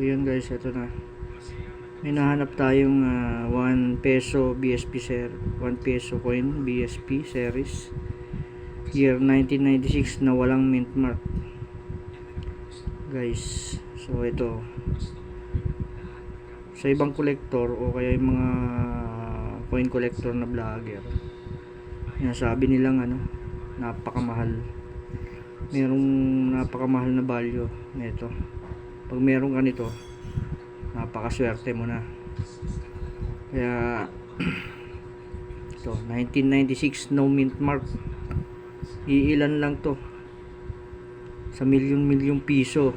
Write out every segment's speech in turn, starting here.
yun guys, ito na. May nahanap tayong 1 peso BSP 1 peso coin BSP series year 1996 na walang mint mark guys. So ito, sa ibang collector o kaya yung mga coin collector na vlogger, sabi nilang napakamahal, merong napakamahal na value nito. Pag meron ka nito, napakaswerte mo na. Kaya ito, 1996 no mint mark, iilan lang to sa milyon piso.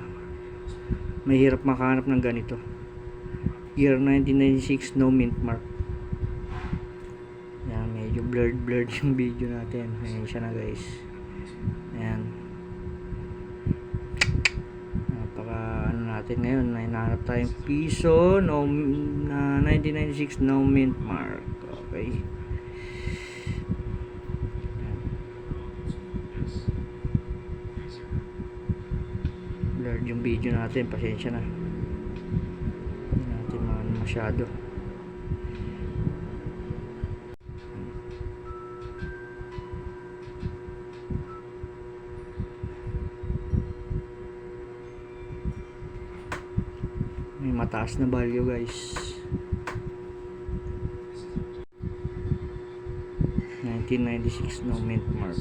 Mahirap makahanap ng ganito. Year 1996 no mint mark. Yan, medyo blurred yung video natin. Ayan siya na guys. Ayan, natin ngayon, may nahanap tayong piso no, na 1996 no mint mark. Okay, blurred yung video natin, pasensya na, hindi natin masyado. May mataas na value guys. 1996 no mint mark.